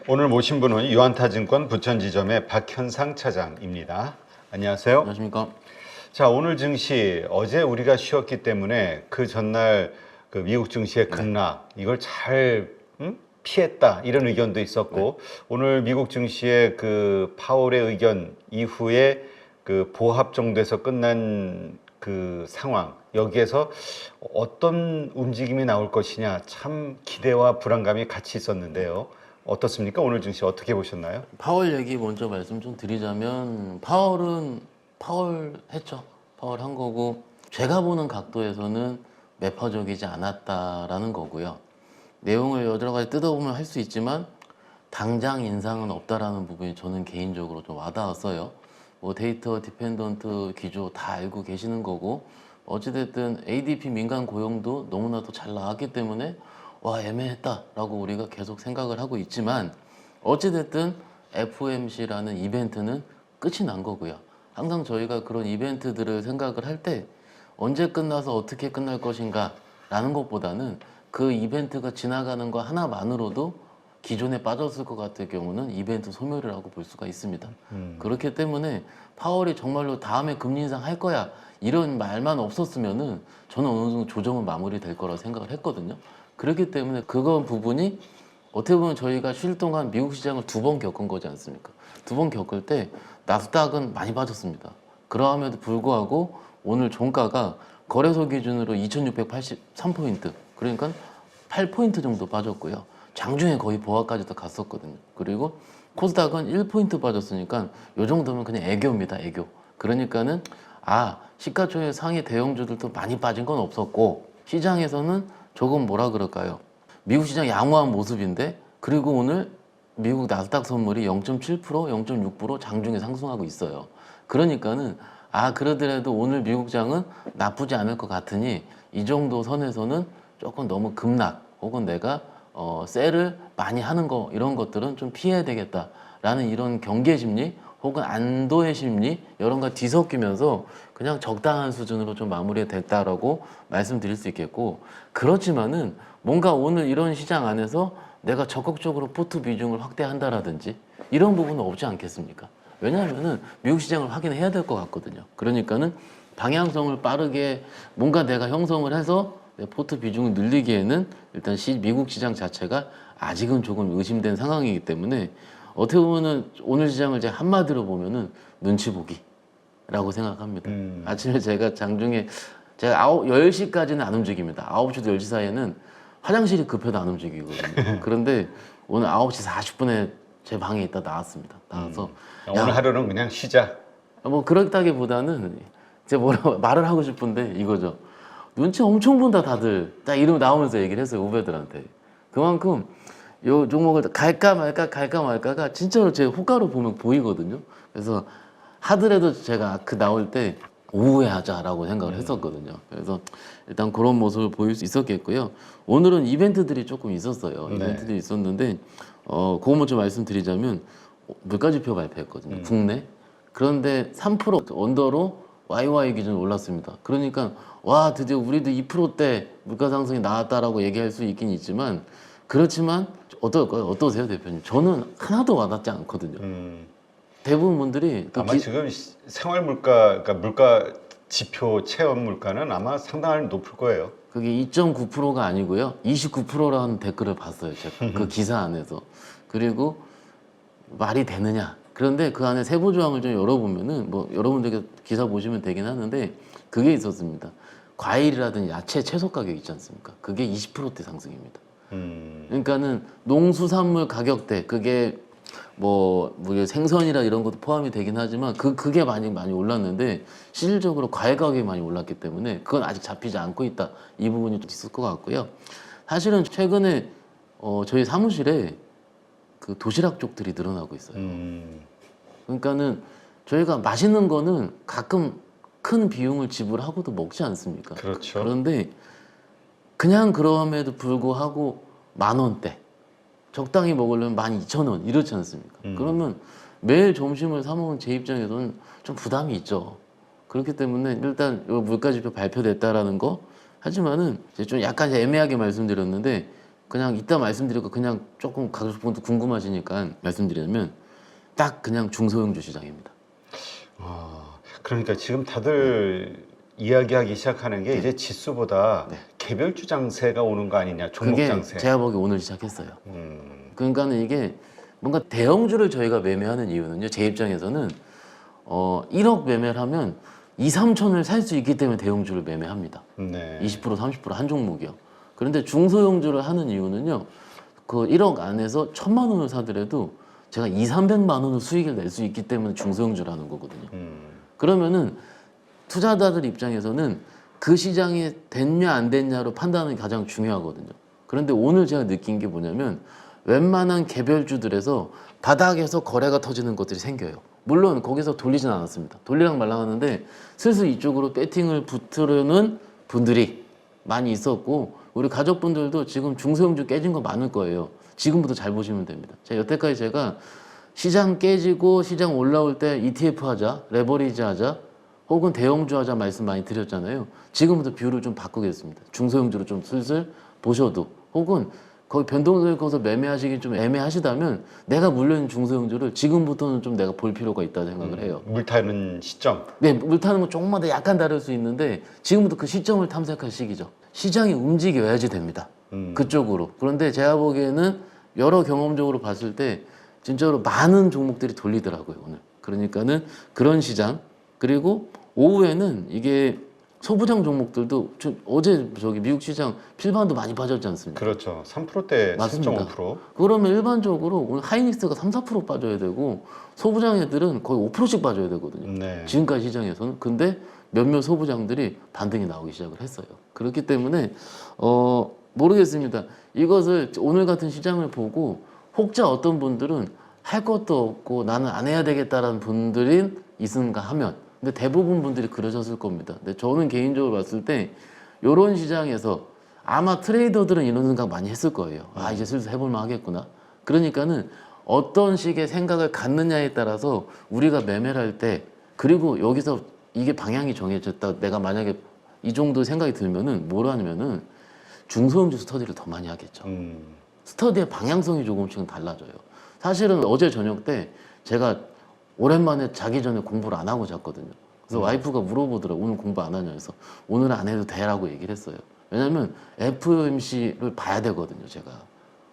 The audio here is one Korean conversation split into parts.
오늘 모신 분은 유한타증권 부천지점의 박현상 차장입니다. 안녕하세요. 안녕하십니까. 자, 오늘 증시 어제 우리가 쉬었기 때문에 그 전날 그 미국 증시의 급락 이걸 잘 피했다 이런 의견도 있었고 오늘 미국 증시의 그 파월의 의견 이후에 그 보합 정도에서 끝난 그 상황 여기에서 어떤 움직임이 나올 것이냐 참 기대와 불안감이 같이 있었는데요. 어떻습니까? 오늘 증시 어떻게 보셨나요? 파월 얘기 먼저 말씀 좀 드리자면 파월은 파월 했죠. 파월 한 거고 제가 보는 각도에서는 매파적이지 않았다라는 거고요. 내용을 여러 가지 뜯어보면 할 수 있지만 당장 인상은 없다라는 부분이 저는 개인적으로 좀 와닿았어요. 뭐 데이터 디펜던트 기조 다 알고 계시는 거고 어찌됐든 ADP 민간 고용도 너무나도 잘 나왔기 때문에 와 애매했다라고 우리가 계속 생각을 하고 있지만 어찌됐든 FOMC라는 이벤트는 끝이 난 거고요. 항상 저희가 그런 이벤트들을 생각을 할 때 언제 끝나서 어떻게 끝날 것인가 라는 것보다는 그 이벤트가 지나가는 거 하나만으로도 기존에 빠졌을 것 같은 경우는 이벤트 소멸이라고 볼 수가 있습니다. 그렇기 때문에 파월이 정말로 다음에 금리 인상 할 거야 이런 말만 없었으면은 저는 어느 정도 조정은 마무리될 거라고 생각을 했거든요. 그렇기 때문에 그건 부분이 어떻게 보면 저희가 쉴 동안 미국 시장을 2번 겪은 거지 않습니까? 2번 겪을 때 나스닥은 많이 빠졌습니다. 그러함에도 불구하고 오늘 종가가 거래소 기준으로 2683포인트 그러니까 8포인트 정도 빠졌고요. 장중에 거의 보합까지도 갔었거든요. 그리고 코스닥은 1포인트 빠졌으니까 이 정도면 그냥 애교입니다. 애교. 그러니까는 시가총액 상위 대형주들도 많이 빠진 건 없었고 시장에서는 조금 뭐라 그럴까요? 미국 시장 양호한 모습인데 그리고 오늘 미국 나스닥 선물이 0.7%, 0.6% 장중에 상승하고 있어요. 그러니까는 그러더라도 오늘 미국 장은 나쁘지 않을 것 같으니 이 정도 선에서는 조금 너무 급락 혹은 내가 셀을 많이 하는 거 이런 것들은 좀 피해야 되겠다라는 이런 경계 심리 혹은 안도의 심리 이런 거 뒤섞이면서 그냥 적당한 수준으로 좀 마무리됐다라고 말씀드릴 수 있겠고 그렇지만은 뭔가 오늘 이런 시장 안에서 내가 적극적으로 포트 비중을 확대한다라든지 이런 부분은 없지 않겠습니까? 왜냐하면은 미국 시장을 확인해야 될 것 같거든요. 그러니까는 방향성을 빠르게 뭔가 내가 형성을 해서 내 포트 비중을 늘리기에는 일단 미국 시장 자체가 아직은 조금 의심된 상황이기 때문에 어떻게 보면은 오늘 시장을 제가 한마디로 보면은 눈치 보기라고 생각합니다. 아침에 제가 장중에 제가 10시까지는 안 움직입니다. 9시부터 10시 사이에는 화장실이 급해도 안 움직이거든요. 그런데 오늘 9시 40분에 제 방에 있다 나왔습니다. 나와서 오늘 하루는 그냥 쉬자. 뭐 그렇다기보다는 제가 뭐라고 말을 하고 싶은데 이거죠. 눈치 엄청 본다 다들. 딱 이름 나오면서 얘기를 했어요 후배들한테. 그만큼 요 종목을 갈까 말까가 진짜로 제 호가로 보면 보이거든요. 그래서 하더라도 제가 그 나올 때 오후에 하자라고 생각을 했었거든요. 그래서 일단 그런 모습을 보일 수 있었겠고요. 오늘은 이벤트들이 조금 있었어요. 이벤트들이 있었는데 그거 먼저 말씀드리자면 물가지표 발표했거든요. 국내. 그런데 3% 언더로 YY 기준 올랐습니다. 그러니까 와 드디어 우리도 2%대 물가 상승이 나왔다라고 얘기할 수 있긴 있지만 그렇지만 어떨까요? 어떠세요 대표님? 저는 하나도 와닿지 않거든요. 대부분 분들이 아마 지금 생활 물가, 그러니까 물가 지표 체험 물가는 아마 상당히 높을 거예요. 그게 2.9%가 아니고요. 29%라는 댓글을 봤어요. 제가 그 기사 안에서. 그리고 말이 되느냐. 그런데 그 안에 세부 조항을 좀 열어보면은 뭐 여러분들 기사 보시면 되긴 하는데 그게 있었습니다. 과일이라든지 야채, 채소 가격 있지 않습니까? 그게 20%대 상승입니다. 그러니까는 농수산물 가격대 그게 뭐 생선이라 이런 것도 포함이 되긴 하지만 그게 많이 올랐는데 실질적으로 과일 가격이 많이 올랐기 때문에 그건 아직 잡히지 않고 있다. 이 부분이 좀 있을 것 같고요. 사실은 최근에 저희 사무실에 그 도시락 쪽들이 늘어나고 있어요. 그러니까는 저희가 맛있는 거는 가끔 큰 비용을 지불하고도 먹지 않습니까? 그렇죠. 그런데 그냥 그럼에도 불구하고 10,000원대 적당히 먹으려면 12,000원 이렇지 않습니까? 그러면 매일 점심을 사 먹은 제 입장에서는 좀 부담이 있죠. 그렇기 때문에 일단 이 물가지표 발표됐다라는 거 하지만은 좀 약간 애매하게 말씀드렸는데 그냥 이따 말씀드리고 그냥 조금 가족분도 궁금하시니까 말씀드리자면 딱 그냥 중소형주 시장입니다. 그러니까 지금 다들 이야기하기 시작하는 게 이제 지수보다 네. 개별주 장세가 오는 거 아니냐, 종목 그게 장세. 제가 보기 오늘 시작했어요. 음, 그러니까는 이게 뭔가 대형주를 저희가 매매하는 이유는요. 제 입장에서는 1억 매매를 하면 2, 3천을 살 수 있기 때문에 대형주를 매매합니다. 네. 20%, 30%한 종목이요. 그런데 중소형주를 하는 이유는요. 그 1억 안에서 1,000만 원을 사더라도 제가 2, 300만 원을 수익을 낼 수 있기 때문에 중소형주를 하는 거거든요. 그러면은 투자자들 입장에서는 그 시장이 됐냐 안 됐냐로 판단이 가장 중요하거든요. 그런데 오늘 제가 느낀 게 뭐냐면 웬만한 개별주들에서 바닥에서 거래가 터지는 것들이 생겨요. 물론 거기서 돌리진 않았습니다. 돌리랑 말랑 하는데 슬슬 이쪽으로 배팅을 붙으려는 분들이 많이 있었고 우리 가족분들도 지금 중소형주 깨진 거 많을 거예요. 지금부터 잘 보시면 됩니다. 여태까지 제가 시장 깨지고 시장 올라올 때 ETF 하자, 레버리지 하자, 혹은 대형주 하자 말씀 많이 드렸잖아요. 지금부터 비율을 좀 바꾸겠습니다. 중소형주로 좀 슬슬 보셔도 혹은 거기 변동성을 거서 매매하시기 좀 애매하시다면 내가 물려있는 중소형주를 지금부터는 좀 내가 볼 필요가 있다 생각을 해요. 물 타는 시점. 네, 물 타는 건 조금만 더 약간 다를 수 있는데 지금부터 그 시점을 탐색할 시기죠. 시장이 움직여야지 됩니다. 그쪽으로. 그런데 제가 보기에는 여러 경험적으로 봤을 때 진짜로 많은 종목들이 돌리더라고요, 오늘. 그러니까는 그런 시장. 그리고 오후에는 이게 소부장 종목들도 어제 저기 미국 시장 필반도 많이 빠졌지 않습니까? 그렇죠. 3%대 맞습니다. 3.5%. 그러면 일반적으로 오늘 하이닉스가 3, 4% 빠져야 되고 소부장 애들은 거의 5%씩 빠져야 되거든요. 네. 지금까지 시장에서는. 근데 몇몇 소부장들이 반등이 나오기 시작을 했어요. 그렇기 때문에 모르겠습니다. 이것을 오늘 같은 시장을 보고 혹자 어떤 분들은 할 것도 없고 나는 안 해야 되겠다라는 분들이 있는가 하면 근데 대부분 분들이 그러셨을 겁니다. 근데 저는 개인적으로 봤을 때 이런 시장에서 아마 트레이더들은 이런 생각 많이 했을 거예요. 아 이제 슬슬 해볼만 하겠구나. 그러니까는 어떤 식의 생각을 갖느냐에 따라서 우리가 매매를 할 때 그리고 여기서 이게 방향이 정해졌다. 내가 만약에 이 정도 생각이 들면은 뭘 하냐면은 중소형주 스터디를 더 많이 하겠죠. 스터디의 방향성이 조금씩은 달라져요. 사실은 어제 저녁 때 제가 오랜만에 자기 전에 공부를 안 하고 잤거든요. 그래서 와이프가 물어보더라고. 오늘 공부 안 하냐 해서 오늘은 안 해도 돼라고 얘기를 했어요. 왜냐면 FOMC를 봐야 되거든요. 제가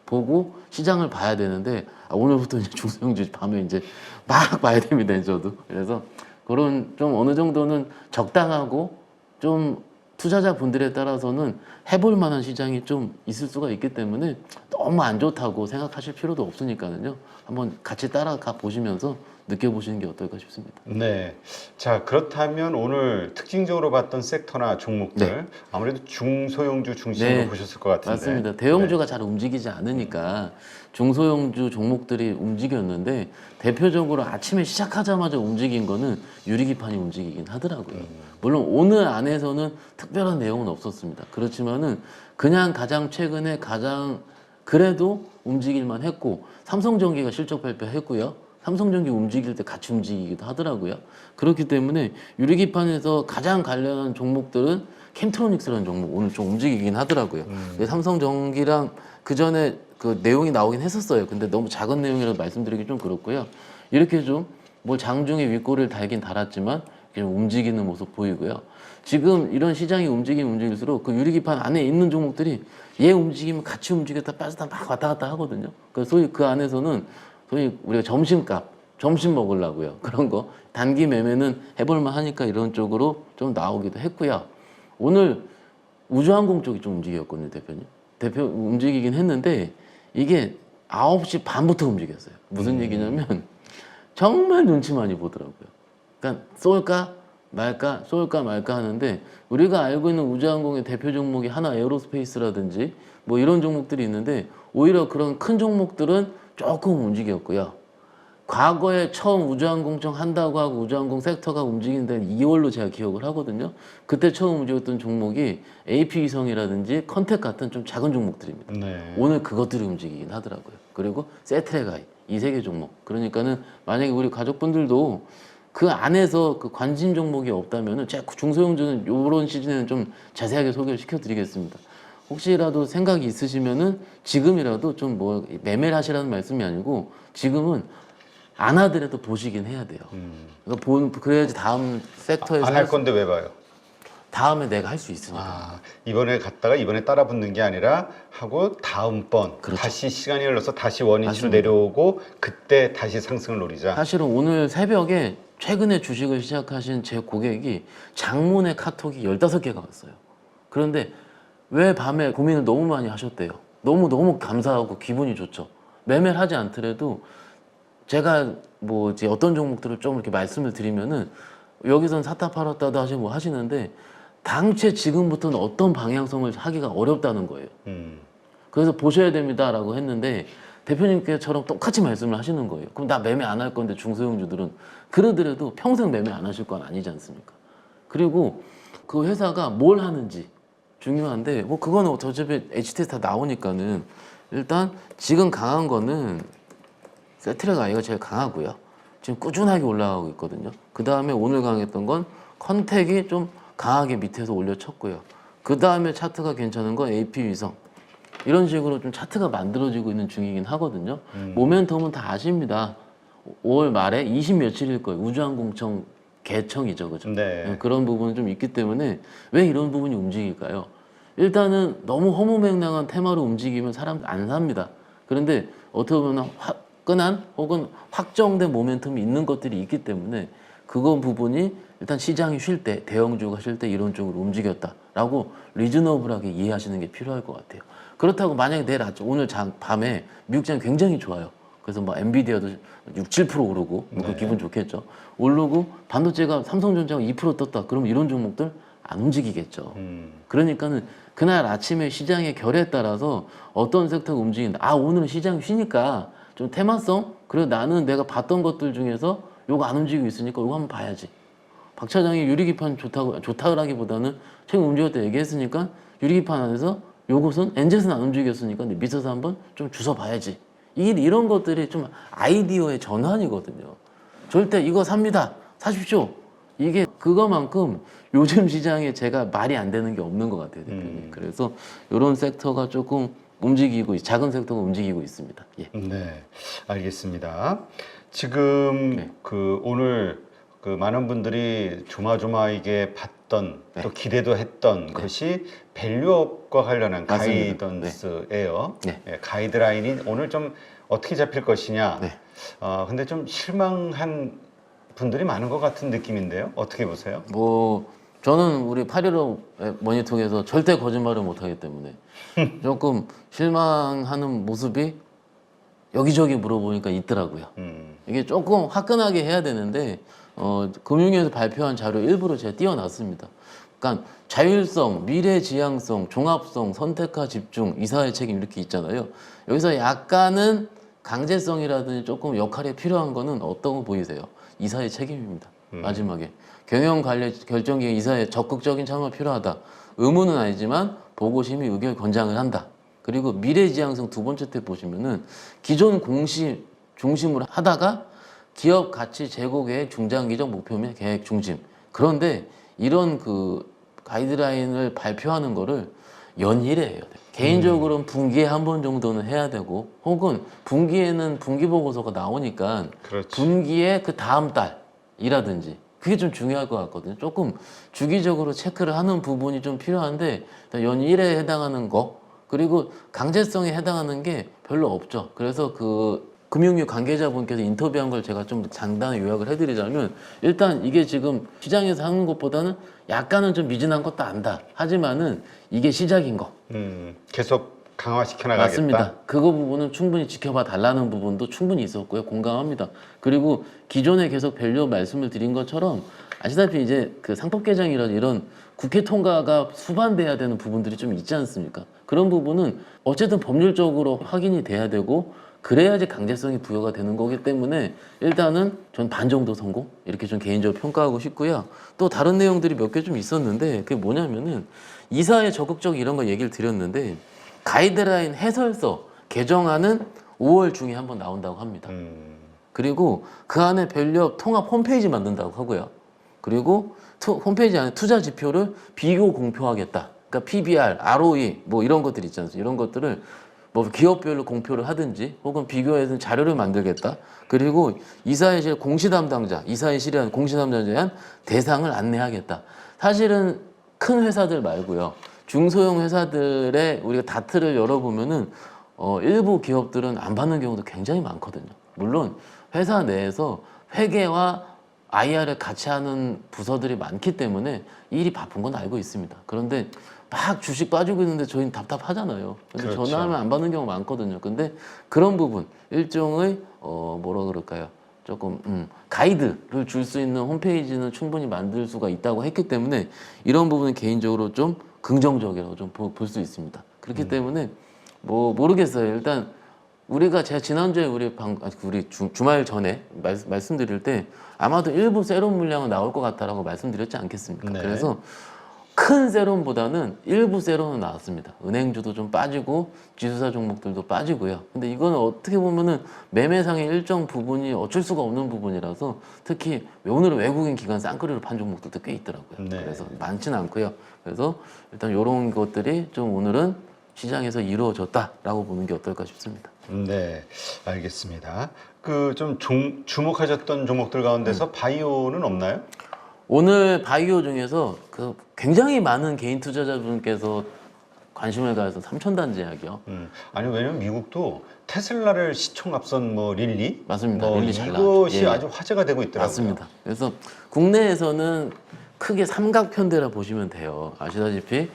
보고 시장을 봐야 되는데 오늘부터 이제 중소형주 밤에 이제 막 봐야 됩니다. 저도. 그래서 그런 좀 어느 정도는 적당하고 좀 투자자 분들에 따라서는 해볼 만한 시장이 좀 있을 수가 있기 때문에 너무 안 좋다고 생각하실 필요도 없으니까는요. 한번 같이 따라가 보시면서 느껴보시는 게 어떨까 싶습니다. 네. 자, 그렇다면 오늘 특징적으로 봤던 섹터나 종목들 아무래도 중소형주 중심으로 보셨을 것 같은데. 맞습니다. 대형주가 잘 움직이지 않으니까 중소형주 종목들이 움직였는데 대표적으로 아침에 시작하자마자 움직인 거는 유리기판이 움직이긴 하더라고요. 물론 오늘 안에서는 특별한 내용은 없었습니다. 그렇지만은 그냥 가장 최근에 가장 그래도 움직일만 했고 삼성전기가 실적 발표했고요. 삼성전기 움직일 때 같이 움직이기도 하더라고요. 그렇기 때문에 유리기판에서 가장 관련한 종목들은 캠트로닉스라는 종목 오늘 좀 움직이긴 하더라고요. 근데 삼성전기랑 그 전에 그 내용이 나오긴 했었어요. 근데 너무 작은 내용이라서 말씀드리기 좀 그렇고요. 이렇게 좀 뭐 장중에 윗골을 달긴 달았지만 그냥 움직이는 모습 보이고요. 지금 이런 시장이 움직일수록 그 유리기판 안에 있는 종목들이 얘 움직이면 같이 움직였다 빠졌다 막 왔다 갔다 하거든요. 그래서 소위 그 안에서는 소위 우리가 점심값, 점심 먹으려고요. 그런 거 단기 매매는 해볼만 하니까 이런 쪽으로 좀 나오기도 했고요. 오늘 우주항공 쪽이 좀 움직였거든요, 대표님. 대표 움직이긴 했는데 이게 9시 반부터 움직였어요. 무슨 얘기냐면 정말 눈치 많이 보더라고요. 그러니까 쏠까 말까 하는데 우리가 알고 있는 우주항공의 대표 종목이 하나 에어로스페이스라든지 뭐 이런 종목들이 있는데 오히려 그런 큰 종목들은 조금 움직였고요. 과거에 처음 우주항공청 한다고 하고 우주항공 섹터가 움직이는 데는 2월로 제가 기억을 하거든요. 그때 처음 움직였던 종목이 AP위성이라든지 컨택 같은 좀 작은 종목들입니다. 네. 오늘 그것들이 움직이긴 하더라고요. 그리고 세트레가이 이 세 개 종목. 그러니까는 만약에 우리 가족분들도 그 안에서 그 관심 종목이 없다면은 제가 중소형주는 이런 시즌에는 좀 자세하게 소개를 시켜드리겠습니다. 혹시라도 생각이 있으시면은 지금이라도 좀 뭐 매매를 하시라는 말씀이 아니고 지금은 안 하더라도 보시긴 해야 돼요. 그래야지 다음 섹터에서 안 할 건데 왜 봐요? 다음에 내가 할 수 있으니까. 아, 이번에 갔다가 이번에 따라 붙는 게 아니라 하고 다음번 그렇죠. 다시 시간이 흘러서 다시 원위치로 맞습니다. 내려오고 그때 다시 상승을 노리자. 사실은 오늘 새벽에 최근에 주식을 시작하신 제 고객이 장문의 카톡이 15개가 왔어요. 그런데 왜 밤에 고민을 너무 많이 하셨대요. 너무 감사하고 기분이 좋죠. 매매를 하지 않더라도 제가 뭐 이제 어떤 종목들을 좀 이렇게 말씀을 드리면은 여기선 샀다 팔았다도 하시고 뭐 하시는데 당최 지금부터는 어떤 방향성을 하기가 어렵다는 거예요. 그래서 보셔야 됩니다라고 했는데 대표님께처럼 똑같이 말씀을 하시는 거예요. 그럼 나 매매 안 할 건데 중소형주들은 그러더라도 평생 매매 안 하실 건 아니지 않습니까? 그리고 그 회사가 뭘 하는지 중요한데 뭐 그거는 어차피 HTS 다 나오니까는 일단 지금 강한 거는 세트랙 아이가 제일 강하고요. 지금 꾸준하게 올라가고 있거든요. 그 다음에 오늘 강했던 건 컨택이 좀 강하게 밑에서 올려쳤고요. 그 다음에 차트가 괜찮은 건 AP 위성. 이런 식으로 좀 차트가 만들어지고 있는 중이긴 하거든요. 모멘텀은 다 아십니다. 5월 말에 20 며칠일 거예요. 우주항공청 개청이죠, 그죠? 네. 그런 부분이 좀 있기 때문에 왜 이런 부분이 움직일까요? 일단은 너무 허무맹랑한 테마로 움직이면 사람 안 삽니다. 그런데 어떻게 보면 화끈한 혹은 확정된 모멘텀이 있는 것들이 있기 때문에 그거 부분이 일단 시장이 쉴 때, 대형주가 쉴 때 이런 쪽으로 움직였다라고 리즈너블하게 이해하시는 게 필요할 것 같아요. 그렇다고 만약에 내일 아침, 오늘 밤에 미국장 굉장히 좋아요. 그래서 뭐 엔비디아도 6, 7% 오르고 뭐 그 기분 좋겠죠. 오르고 반도체가 삼성전자가 2% 떴다. 그러면 이런 종목들 안 움직이겠죠. 그러니까는 그날 아침에 시장의 결에 따라서 어떤 섹터가 움직인다. 아, 오늘은 시장이 쉬니까 좀 테마성? 그리고 나는 내가 봤던 것들 중에서 요거 안 움직이고 있으니까 요거 한번 봐야지. 박 차장이 유리기판 좋다라기보다는 최근 움직일 때 얘기했으니까 유리기판 안에서 요것은 엔젯은 안 움직였으니까 밑에서 한번 좀 주워 봐야지. 이런 것들이 좀 아이디어의 전환이거든요. 절대 이거 삽니다. 사십시오. 이게 그거만큼 요즘 시장에 제가 말이 안 되는 게 없는 것 같아요, 대표님. 그래서 이런 sek터가 조금 움직이고 작은 섹터가 움직이고 있습니다. 예. 네, 알겠습니다. 지금 네. 그 오늘 그 많은 분들이 조마조마하게 봤던 네. 또 기대도 했던 것이 밸류업과 관련한 맞습니다. 가이던스예요. 네. 예, 가이드라인이 오늘 좀 어떻게 잡힐 것이냐. 네. 근데 좀 실망한 분들이 많은 것 같은 느낌인데요. 어떻게 보세요? 뭐 저는 우리 8.15 모니터에서 절대 거짓말을 못하기 때문에 조금 실망하는 모습이 여기저기 물어보니까 있더라고요. 이게 조금 화끈하게 해야 되는데 금융위에서 발표한 자료 일부러 제가 띄워놨습니다. 그러니까 자율성, 미래지향성, 종합성, 선택과 집중, 이사의 책임 이렇게 있잖아요. 여기서 약간은 강제성이라든지 조금 역할이 필요한 거는 어떤 거 보이세요? 이사의 책임입니다. 마지막에 경영 관리 결정기에 이사의 적극적인 참여가 필요하다. 의무는 아니지만 보고심의 의결 권장을 한다. 그리고 미래지향성 두 번째 때 보시면은 기존 공시 중심으로 하다가 기업 가치 제고 계획 중장기적 목표 및 계획 중심. 그런데 이런 그 가이드라인을 발표하는 거를 연일에 해야 돼요. 개인적으로는 분기에 한 번 정도는 해야 되고 혹은 분기에는 분기 보고서가 나오니까 그렇지. 분기에 그 다음 달이라든지 그게 좀 중요할 것 같거든요. 조금 주기적으로 체크를 하는 부분이 좀 필요한데 연일에 해당하는 거 그리고 강제성에 해당하는 게 별로 없죠. 그래서 그 금융위 관계자분께서 인터뷰한 걸 제가 좀 간단히 요약을 해드리자면 일단 이게 지금 시장에서 하는 것보다는 약간은 좀 미진한 것도 안다. 하지만은 이게 시작인 거. 계속 강화시켜 나가겠다. 맞습니다. 그거 부분은 충분히 지켜봐 달라는 부분도 충분히 있었고요. 공감합니다. 그리고 기존에 계속 밸류 말씀을 드린 것처럼 아시다시피 이제 그 상법개정이라든 이런 국회 통과가 수반돼야 되는 부분들이 좀 있지 않습니까? 그런 부분은 어쨌든 법률적으로 확인이 돼야 되고 그래야지 강제성이 부여가 되는 거기 때문에 일단은 전 반 정도 성공 이렇게 좀 개인적으로 평가하고 싶고요. 또 다른 내용들이 몇 개 좀 있었는데 그게 뭐냐면은 이사의 적극적 이런 거 얘기를 드렸는데 가이드라인 해설서 개정안은 5월 중에 한번 나온다고 합니다. 그리고 그 안에 밸류업 통합 홈페이지 만든다고 하고요. 그리고 홈페이지 안에 투자 지표를 비교 공표하겠다. 그러니까 PBR, ROE 뭐 이런 것들 있지 않습니까? 이런 것들을 뭐 기업별로 공표를 하든지 혹은 비교해서 자료를 만들겠다. 그리고 이사회실 공시 담당자, 이사회실에 한 공시 담당자에 대한 대상을 안내하겠다. 사실은 큰 회사들 말고요. 중소형 회사들의 우리가 다트를 열어보면은 일부 기업들은 안 받는 경우도 굉장히 많거든요. 물론 회사 내에서 회계와 IR을 같이 하는 부서들이 많기 때문에 일이 바쁜 건 알고 있습니다. 그런데 막 주식 빠지고 있는데 저희는 답답하잖아요. 근데 그렇죠. 전화하면 안 받는 경우 많거든요. 근데 그런 부분 일종의 뭐라 그럴까요? 조금 가이드를 줄 수 있는 홈페이지는 충분히 만들 수가 있다고 했기 때문에 이런 부분은 개인적으로 좀 긍정적이라고 좀 볼 수 있습니다. 그렇기 때문에 뭐 모르겠어요. 일단 우리가 제가 지난주에 우리 주말 전에 말씀드릴 때 아마도 일부 세론 물량은 나올 것 같다라고 말씀드렸지 않겠습니까? 네. 그래서 큰 세론보다는 일부 세론은 나왔습니다. 은행주도 좀 빠지고 지수사 종목들도 빠지고요. 근데 이거는 어떻게 보면은 매매상의 일정 부분이 어쩔 수가 없는 부분이라서 특히 오늘은 외국인 기관 쌍끌이로 판 종목들도 꽤 있더라고요. 네. 그래서 많지는 않고요. 그래서 일단 이런 것들이 좀 오늘은 시장에서 이루어졌다라고 보는 게 어떨까 싶습니다. 네, 알겠습니다. 그 좀 주목하셨던 종목들 가운데서 바이오는 없나요? 오늘 바이오 중에서 그 굉장히 많은 개인 투자자분께서 관심을 가해서 삼천단 제약이요. 아니 왜냐면 미국도 테슬라를 시총 앞선 뭐 릴리, 맞습니다. 뭐 릴리 잘 나왔죠. 이것이 예. 아주 화제가 되고 있더라고요. 맞습니다. 그래서 국내에서는 크게 삼각편대라 보시면 돼요. 아시다시피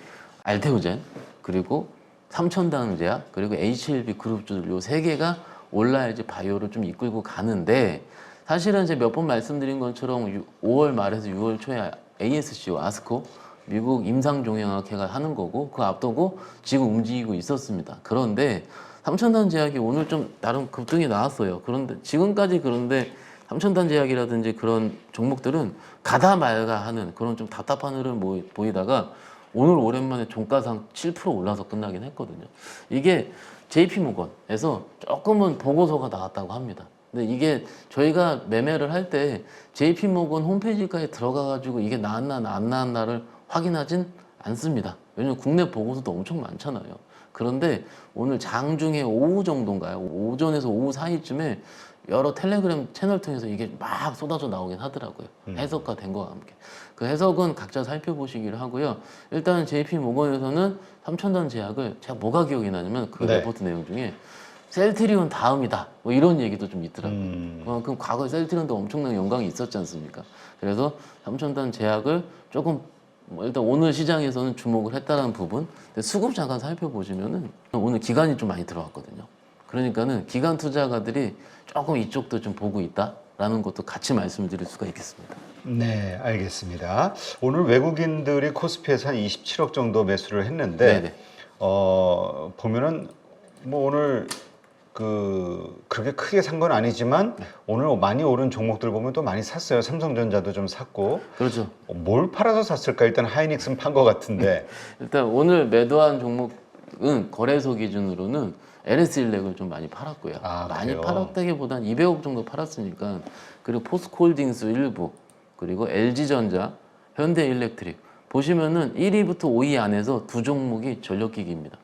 알테오젠 그리고 삼천당 제약 그리고 HLB 그룹주들 요 세 개가 올라야지 바이오를 좀 이끌고 가는데 사실은 제가 몇 번 말씀드린 것처럼 5월 말에서 6월 초에 ASC와 아스코 미국 임상종양학회가 하는 거고 그 앞두고 지금 움직이고 있었습니다. 그런데 삼천단 제약이 오늘 좀 나름 급등이 나왔어요. 그런데 지금까지 그런데 삼천단 제약이라든지 그런 종목들은 가다 말가 하는 그런 좀 답답한 흐름 보이다가 오늘 오랜만에 종가상 7% 올라서 끝나긴 했거든요. 이게 JP모건에서 조금은 보고서가 나왔다고 합니다. 근데 이게 저희가 매매를 할 때 JP모건 홈페이지까지 들어가가지고 이게 나왔나 안 나왔나를 확인하진 않습니다. 왜냐면 국내 보고서도 엄청 많잖아요. 그런데 오늘 장중에 오후 정도인가요? 오전에서 오후 사이쯤에 여러 텔레그램 채널 통해서 이게 막 쏟아져 나오긴 하더라고요. 해석과 된 거와 함께. 그 해석은 각자 살펴보시기를 하고요. 일단 JP모건에서는 삼천단 제약을 제가 뭐가 기억이 나냐면 그 네. 레포트 내용 중에 셀트리온 다음이다. 뭐 이런 얘기도 좀 있더라고요. 그럼 과거에 셀트리온도 엄청난 영광이 있었지 않습니까? 그래서 삼천단 제약을 조금 뭐 일단 오늘 시장에서는 주목을 했다는 부분. 근데 수급 잠깐 살펴보시면은 오늘 기관이 좀 많이 들어왔거든요. 그러니까는 기관 투자가들이 조금 이쪽도 좀 보고 있다라는 것도 같이 말씀드릴 수가 있겠습니다. 네, 알겠습니다. 오늘 외국인들이 코스피에서 한 27억 정도 매수를 했는데 네네. 보면은 뭐 오늘 그렇게 크게 산 건 아니지만 오늘 많이 오른 종목들 보면 또 많이 샀어요. 삼성전자도 좀 샀고 그렇죠. 뭘 팔아서 샀을까? 일단 하이닉스는 판 것 같은데 일단 오늘 매도한 종목은 거래소 기준으로는 LS일렉을 좀 많이 팔았고요. 아, 많이 그래요? 팔았다기보단 200억 정도 팔았으니까 그리고 포스코홀딩스 일부 그리고 LG전자, 현대일렉트릭 보시면은 1위부터 5위 안에서 두 종목이 전력기기입니다.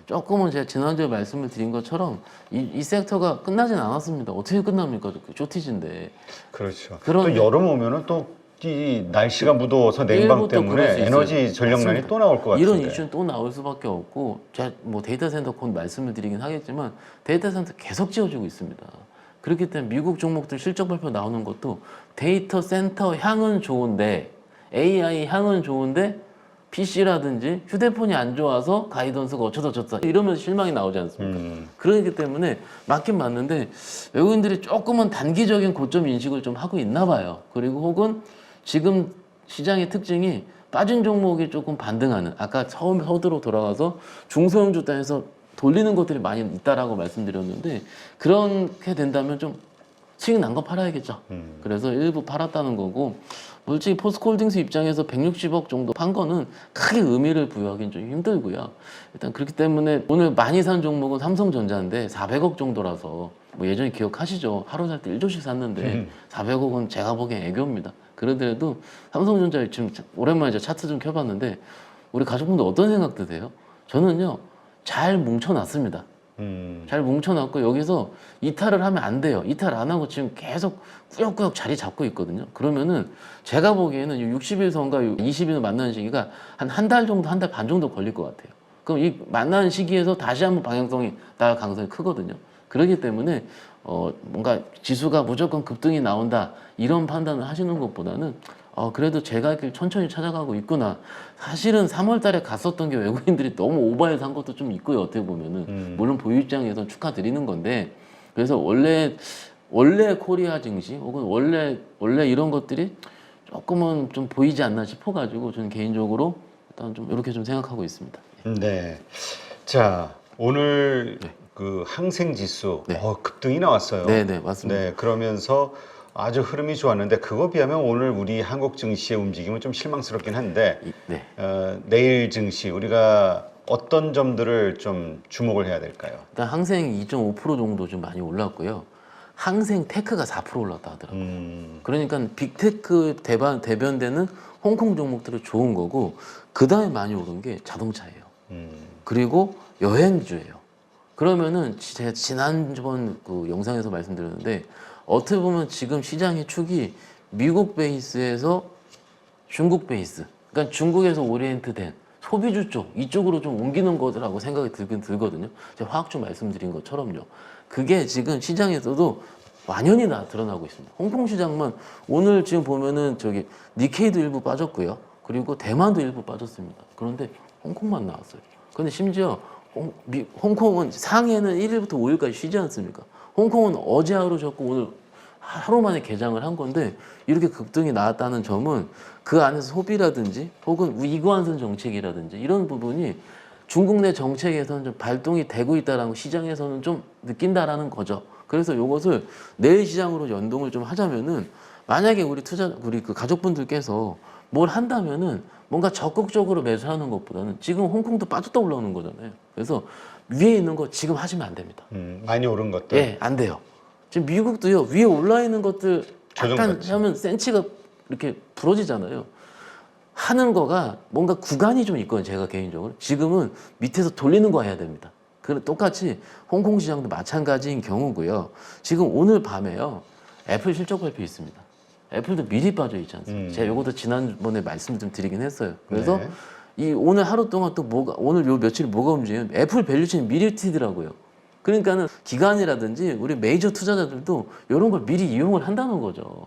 조금은 제가 지난주에 말씀을 드린 것처럼 이 섹터가 끝나진 않았습니다. 어떻게 끝납니까? 그 쇼티지인데. 그렇죠. 그런데- 또 여름 오면은 또 이 날씨가 무더워서 냉방 일부 또 그럴 수 때문에 있어요. 에너지 전력난이 맞습니다. 또 나올 것 같은데. 이런 이슈는 또 나올 수밖에 없고 제가 뭐 데이터 센터 곧 말씀을 드리긴 하겠지만 데이터 센터 계속 지어지고 있습니다. 그렇기 때문에 미국 종목들 실적 발표 나오는 것도 데이터 센터 향은 좋은데 AI 향은 좋은데 PC라든지 휴대폰이 안 좋아서 가이던스가 어쩌다 저쩌다 이러면서 실망이 나오지 않습니까? 그렇기 때문에 맞긴 맞는데 외국인들이 조금은 단기적인 고점 인식을 좀 하고 있나 봐요. 그리고 혹은 지금 시장의 특징이 빠진 종목이 조금 반등하는 아까 처음 서두로 돌아가서 중소형주 단에서 돌리는 것들이 많이 있다라고 말씀드렸는데 그렇게 된다면 좀 수익 난 거 팔아야겠죠. 그래서 일부 팔았다는 거고 솔직히 포스코홀딩스 입장에서 160억 정도 판 거는 크게 의미를 부여하기는 좀 힘들고요. 일단 그렇기 때문에 오늘 많이 산 종목은 삼성전자인데 400억 정도라서 뭐 예전에 기억하시죠? 하루 살 때 1조씩 샀는데 400억은 제가 보기엔 애교입니다. 그러더라도 삼성전자 지금 오랜만에 제가 차트 좀 켜봤는데 우리 가족분들 어떤 생각 드세요? 저는요 잘 뭉쳐놨습니다. 잘 뭉쳐놨고 여기서 이탈을 하면 안 돼요. 이탈 안 하고 지금 계속 꾸역꾸역 자리 잡고 있거든요. 그러면은 제가 보기에는 60일 선과 20일 만나는 시기가 한 달 정도, 한 달 반 정도 걸릴 것 같아요. 그럼 이 만나는 시기에서 다시 한번 방향성이 나갈 가능성이 크거든요. 그렇기 때문에 뭔가 지수가 무조건 급등이 나온다 이런 판단을 하시는 것보다는 그래도 제 갈 길 천천히 찾아가고 있구나. 사실은 3월 달에 갔었던 게 외국인들이 너무 오버해서 한 것도 좀 있고요. 어떻게 보면은 물론 보유 입장에서 축하드리는 건데 그래서 원래 코리아 증시 혹은 원래 이런 것들이 조금은 좀 보이지 않나 싶어가지고 저는 개인적으로 일단 좀 이렇게 좀 생각하고 있습니다. 네. 자, 오늘 그 항생 지수 네. 급등이 나왔어요. 네, 맞습니다. 네, 그러면서 아주 흐름이 좋았는데 그거 비하면 오늘 우리 한국 증시의 움직임은 좀 실망스럽긴 한데 네. 내일 증시 우리가 어떤 점들을 좀 주목을 해야 될까요? 일단 항생 2.5% 정도 좀 많이 올랐고요. 항생 테크가 4% 올랐다 하더라고요. 그러니까 빅테크 대변되는 홍콩 종목들이 좋은 거고 그 다음에 많이 오른 게 자동차예요. 그리고 여행주예요. 그러면은 제가 지난번 그 영상에서 말씀드렸는데 어떻게 보면 지금 시장의 축이 미국 베이스에서 중국 베이스, 그러니까 중국에서 오리엔트된 소비주 쪽 이쪽으로 좀 옮기는 거라고 생각이 들거든요. 제가 화학주 말씀드린 것처럼요. 그게 지금 시장에서도 완연히 드러나고 있습니다. 홍콩 시장만 오늘 지금 보면은 저기 니케이도 일부 빠졌고요. 그리고 대만도 일부 빠졌습니다. 그런데 홍콩만 나왔어요. 근데 심지어 홍콩은 상해는 1일부터 5일까지 쉬지 않습니까? 홍콩은 어제 하루 쉬었고 오늘 하루 만에 개장을 한 건데 이렇게 급등이 나왔다는 점은 그 안에서 소비라든지 혹은 이관선 정책이라든지 이런 부분이 중국 내 정책에서는 좀 발동이 되고 있다라는 거 시장에서는 좀 느낀다라는 거죠. 그래서 이것을 내일 시장으로 연동을 좀 하자면은 만약에 우리 그 가족분들께서 뭘 한다면은 뭔가 적극적으로 매수하는 것보다는 지금 홍콩도 빠졌다 올라오는 거잖아요. 그래서 위에 있는 거 지금 하시면 안 됩니다. 많이 오른 것들. 예, 안 돼요. 지금 미국도요 위에 올라 있는 것들 약간 조정같이. 하면 센치가 이렇게 부러지잖아요. 하는 거가 뭔가 구간이 좀 있거든요. 제가 개인적으로 지금은 밑에서 돌리는 거 해야 됩니다. 똑같이 홍콩 시장도 마찬가지인 경우고요. 지금 오늘 밤에요 애플 실적 발표 있습니다. 애플도 미리 빠져 있지 않습니까? 제가 이것도 지난번에 말씀 좀 드리긴 했어요. 그래서 네. 이 오늘 하루 동안 또 오늘 요 며칠 뭐가 움직이면 애플 밸류체인 미리 튀더라고요. 그러니까는 기관이라든지 우리 메이저 투자자들도 이런 걸 미리 이용을 한다는 거죠.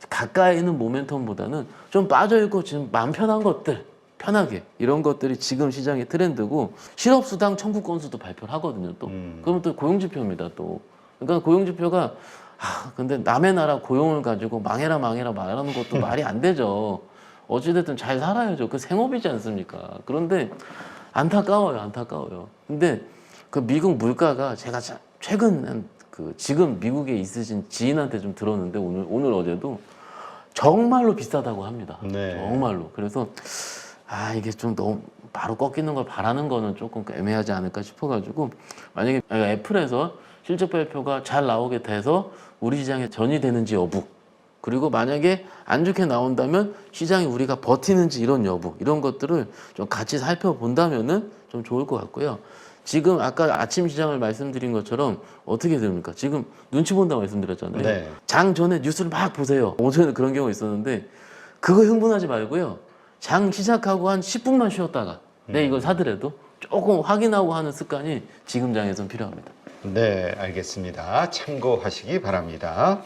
가까이 있는 모멘텀보다는 좀 빠져있고 지금 마음 편한 것들 편하게 이런 것들이 지금 시장의 트렌드고 실업수당 청구 건수도 발표를 하거든요. 또 그러면 또 고용지표입니다. 또 그러니까 고용지표가 근데 남의 나라 고용을 가지고 망해라 말하는 것도 말이 안 되죠. 어찌됐든 잘 살아야죠. 그 생업이지 않습니까? 그런데 안타까워요. 근데 그 미국 물가가 제가 최근 지금 미국에 있으신 지인한테 좀 들었는데 오늘 어제도 정말로 비싸다고 합니다. 네. 정말로. 그래서 이게 좀 너무 바로 꺾이는 걸 바라는 거는 조금 애매하지 않을까 싶어가지고 만약에 애플에서 실적 발표가 잘 나오게 돼서 우리 시장에 전이되는지 여부 그리고 만약에 안 좋게 나온다면 시장이 우리가 버티는지 이런 여부 이런 것들을 좀 같이 살펴본다면은 좀 좋을 것 같고요. 지금 아까 아침 시장을 말씀드린 것처럼 어떻게 됩니까? 지금 눈치 본다고 말씀드렸잖아요. 네. 장 전에 뉴스를 막 보세요. 오전에 그런 경우가 있었는데 그거 흥분하지 말고요. 장 시작하고 한 10분만 쉬었다가 이걸 사더라도 조금 확인하고 하는 습관이 지금 장에서는 필요합니다. 네, 알겠습니다. 참고하시기 바랍니다.